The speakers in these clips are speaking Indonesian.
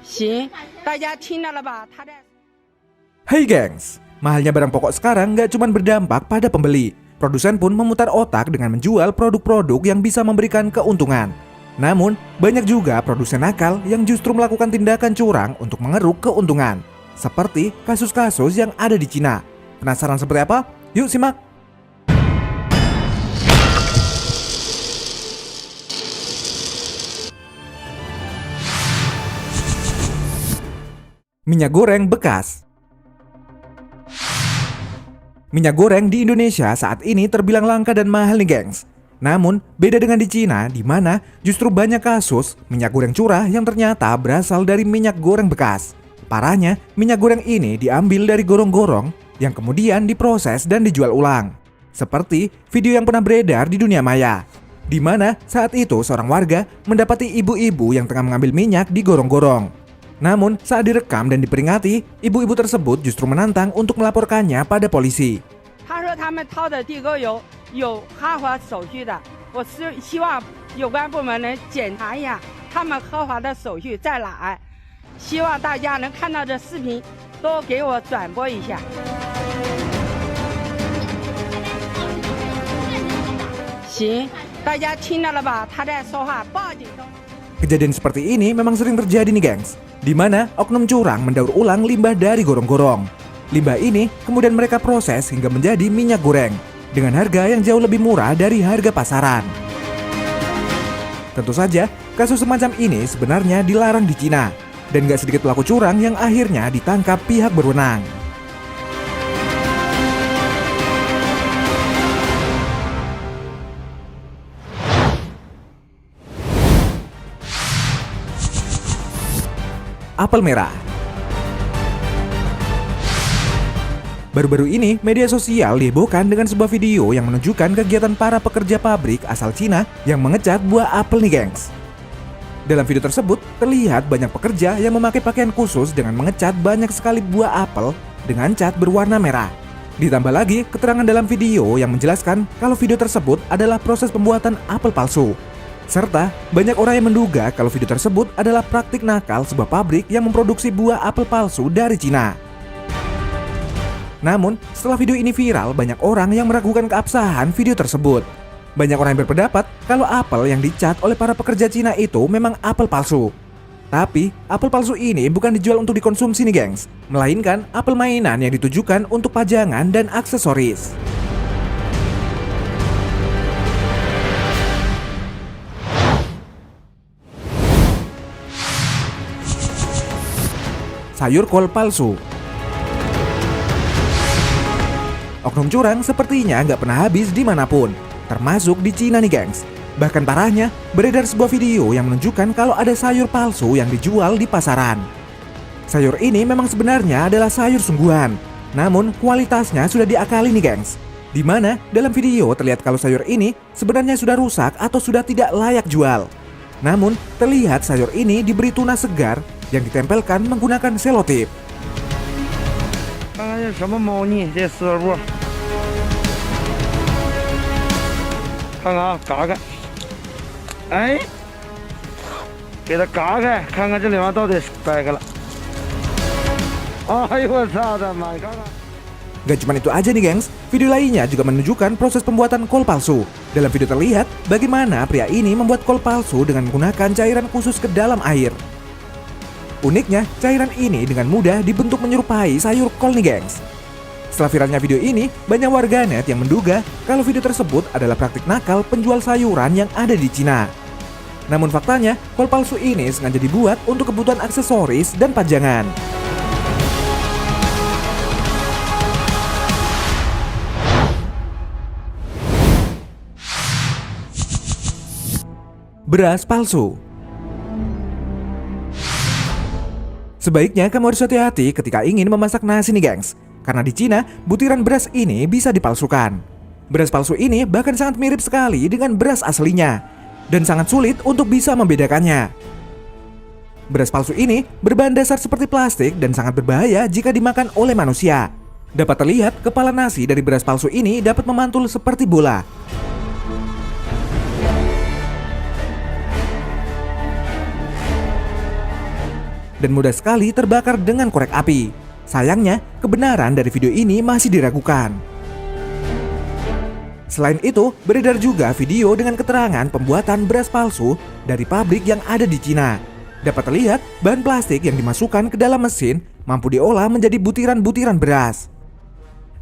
行，大家听到了吧？他在。 Hey gengs, mahalnya barang pokok sekarang nggak cuma berdampak pada pembeli. Produsen pun memutar otak dengan menjual produk-produk yang bisa memberikan keuntungan. Namun, banyak juga produsen nakal yang justru melakukan tindakan curang untuk mengeruk keuntungan. Seperti kasus-kasus yang ada di Cina. Penasaran seperti apa? Yuk simak! Minyak goreng bekas. Minyak goreng di Indonesia saat ini terbilang langka dan mahal nih gengs. Namun, beda dengan di Cina, di mana justru banyak kasus minyak goreng curah yang ternyata berasal dari minyak goreng bekas. Parahnya, minyak goreng ini diambil dari gorong-gorong yang kemudian diproses dan dijual ulang. Seperti video yang pernah beredar di dunia maya, di mana saat itu seorang warga mendapati ibu-ibu yang tengah mengambil minyak di gorong-gorong. Namun, saat direkam dan diperingati, ibu-ibu tersebut justru menantang untuk melaporkannya pada polisi. 他说他们掏的地沟油有合法手续的，我希望有关部门能检查一下他们合法的手续在哪儿。希望大家能看到这视频，多给我转播一下。行，大家听到了吧？他在说话，报警都。 Kejadian seperti ini memang sering terjadi nih gengs, di mana oknum curang mendaur ulang limbah dari gorong-gorong. Limbah ini kemudian mereka proses hingga menjadi minyak goreng dengan harga yang jauh lebih murah dari harga pasaran. Tentu saja, kasus semacam ini sebenarnya dilarang di Cina, dan gak sedikit pelaku curang yang akhirnya ditangkap pihak berwenang. Apel merah. Baru-baru ini, media sosial dihebohkan dengan sebuah video yang menunjukkan kegiatan para pekerja pabrik asal Cina yang mengecat buah apel nih gengs. Dalam video tersebut, terlihat banyak pekerja yang memakai pakaian khusus dengan mengecat banyak sekali buah apel dengan cat berwarna merah. Ditambah lagi, keterangan dalam video yang menjelaskan kalau video tersebut adalah proses pembuatan apel palsu. Serta banyak orang yang menduga kalau video tersebut adalah praktik nakal sebuah pabrik yang memproduksi buah apel palsu dari Cina. Namun, setelah video ini viral, banyak orang yang meragukan keabsahan video tersebut. Banyak orang yang berpendapat kalau apel yang dicat oleh para pekerja Cina itu memang apel palsu. Tapi, apel palsu ini bukan dijual untuk dikonsumsi nih gengs, melainkan apel mainan yang ditujukan untuk pajangan dan aksesoris. Sayur kol palsu. Oknum curang sepertinya nggak pernah habis dimanapun, termasuk di Cina nih gengs. Bahkan parahnya, beredar sebuah video yang menunjukkan kalau ada sayur palsu yang dijual di pasaran. Sayur ini memang sebenarnya adalah sayur sungguhan, namun kualitasnya sudah diakali nih gengs. Di mana dalam video terlihat kalau sayur ini sebenarnya sudah rusak atau sudah tidak layak jual. Namun terlihat sayur ini diberi tunas segar yang ditempelkan menggunakan selotip. Gak cuma itu aja nih gengs, video lainnya juga menunjukkan proses pembuatan kol palsu. Dalam video terlihat bagaimana pria ini membuat kol palsu dengan menggunakan cairan khusus ke dalam air. Uniknya, cairan ini dengan mudah dibentuk menyerupai sayur kol nih gengs. Setelah viralnya video ini, banyak warganet yang menduga kalau video tersebut adalah praktik nakal penjual sayuran yang ada di Cina. Namun faktanya, kol palsu ini sengaja dibuat untuk kebutuhan aksesoris dan pajangan. Beras palsu. Sebaiknya kamu harus hati-hati ketika ingin memasak nasi nih gengs, karena di Cina butiran beras ini bisa dipalsukan. Beras palsu ini bahkan sangat mirip sekali dengan beras aslinya, dan sangat sulit untuk bisa membedakannya. Beras palsu ini berbahan dasar seperti plastik dan sangat berbahaya jika dimakan oleh manusia. Dapat terlihat kepala nasi dari beras palsu ini dapat memantul seperti bola. dan mudah sekali terbakar dengan korek api. Sayangnya, kebenaran dari video ini masih diragukan. Selain itu, beredar juga video dengan keterangan pembuatan beras palsu dari pabrik yang ada di Cina. Dapat terlihat, bahan plastik yang dimasukkan ke dalam mesin mampu diolah menjadi butiran-butiran beras.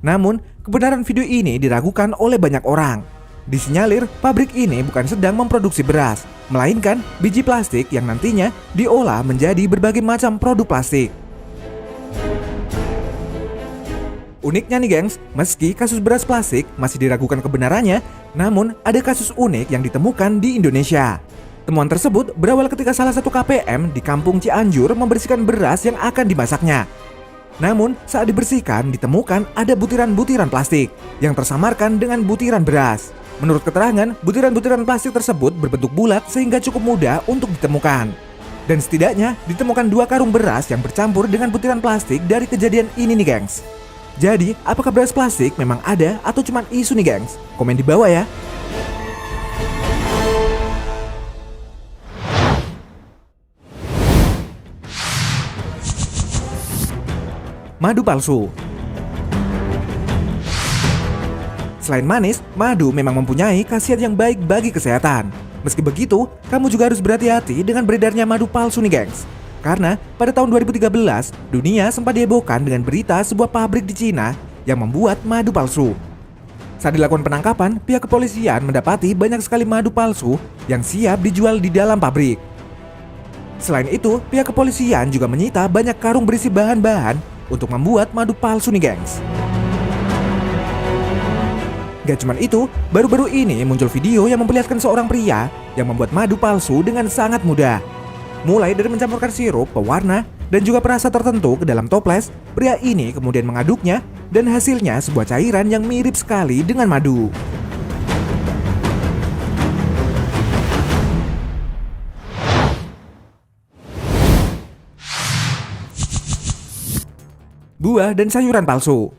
Namun, kebenaran video ini diragukan oleh banyak orang. Disinyalir, pabrik ini bukan sedang memproduksi beras, melainkan biji plastik yang nantinya diolah menjadi berbagai macam produk plastik. Uniknya nih gengs, meski kasus beras plastik masih diragukan kebenarannya, namun ada kasus unik yang ditemukan di Indonesia. Temuan tersebut berawal ketika salah satu KPM di kampung Cianjur membersihkan beras yang akan dimasaknya. Namun, saat dibersihkan ditemukan ada butiran-butiran plastik yang tersamarkan dengan butiran beras. Menurut keterangan, butiran-butiran plastik tersebut berbentuk bulat sehingga cukup mudah untuk ditemukan. Dan setidaknya ditemukan 2 karung beras yang bercampur dengan butiran plastik dari kejadian ini nih gengs. Jadi, apakah beras plastik memang ada atau cuma isu nih gengs? Komen di bawah ya. Madu palsu. Selain manis, madu memang mempunyai khasiat yang baik bagi kesehatan. Meski begitu, kamu juga harus berhati-hati dengan beredarnya madu palsu nih gengs. Karena pada tahun 2013, dunia sempat dihebohkan dengan berita sebuah pabrik di Cina yang membuat madu palsu. Saat dilakukan penangkapan, pihak kepolisian mendapati banyak sekali madu palsu yang siap dijual di dalam pabrik. Selain itu, pihak kepolisian juga menyita banyak karung berisi bahan-bahan untuk membuat madu palsu nih gengs. Gak cuman itu, baru-baru ini muncul video yang memperlihatkan seorang pria yang membuat madu palsu dengan sangat mudah. Mulai dari mencampurkan sirup, pewarna, dan juga perasa tertentu ke dalam toples, pria ini kemudian mengaduknya dan hasilnya sebuah cairan yang mirip sekali dengan madu. Buah dan sayuran palsu.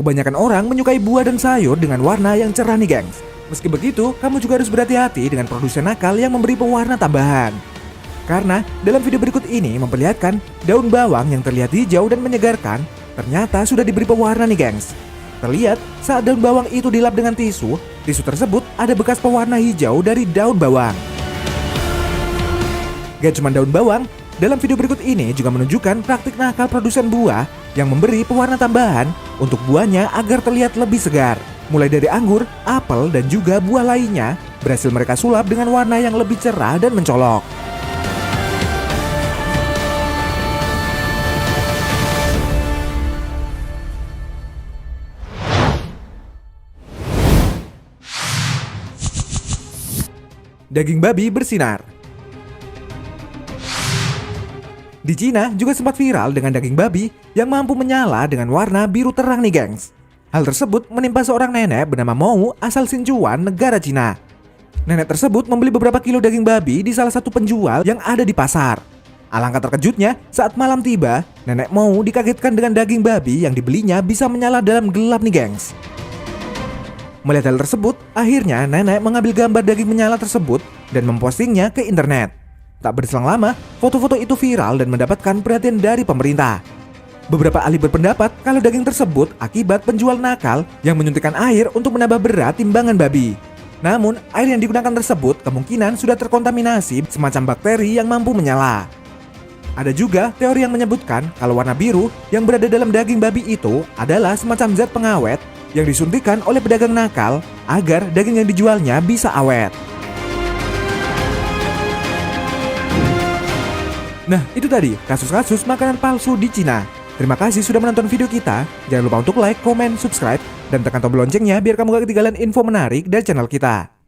Kebanyakan orang menyukai buah dan sayur dengan warna yang cerah nih gengs. Meski begitu, kamu juga harus berhati-hati dengan produsen nakal yang memberi pewarna tambahan. Karena dalam video berikut ini memperlihatkan daun bawang yang terlihat hijau dan menyegarkan ternyata sudah diberi pewarna nih gengs. Terlihat saat daun bawang itu dilap dengan tisu tersebut ada bekas pewarna hijau dari daun bawang. Gak cuma daun bawang, dalam video berikut ini juga menunjukkan praktik nakal produsen buah yang memberi pewarna tambahan untuk buahnya agar terlihat lebih segar. Mulai dari anggur, apel, dan juga buah lainnya berhasil mereka sulap dengan warna yang lebih cerah dan mencolok. Daging babi bersinar. Di Cina juga sempat viral dengan daging babi yang mampu menyala dengan warna biru terang nih gengs. Hal tersebut menimpa seorang nenek bernama Mou asal Sichuan, negara Cina. Nenek tersebut membeli beberapa kilo daging babi di salah satu penjual yang ada di pasar. Alangkah terkejutnya saat malam tiba, nenek Mou dikagetkan dengan daging babi yang dibelinya bisa menyala dalam gelap nih gengs. Melihat hal tersebut, akhirnya nenek mengambil gambar daging menyala tersebut dan mempostingnya ke internet. Tak berselang lama, foto-foto itu viral dan mendapatkan perhatian dari pemerintah. Beberapa ahli berpendapat kalau daging tersebut akibat penjual nakal yang menyuntikkan air untuk menambah berat timbangan babi. Namun, air yang digunakan tersebut kemungkinan sudah terkontaminasi semacam bakteri yang mampu menyala. Ada juga teori yang menyebutkan kalau warna biru yang berada dalam daging babi itu adalah semacam zat pengawet yang disuntikkan oleh pedagang nakal agar daging yang dijualnya bisa awet. Nah, itu tadi kasus-kasus makanan palsu di Cina. Terima kasih sudah menonton video kita. Jangan lupa untuk like, komen, subscribe, dan tekan tombol loncengnya biar kamu gak ketinggalan info menarik dari channel kita.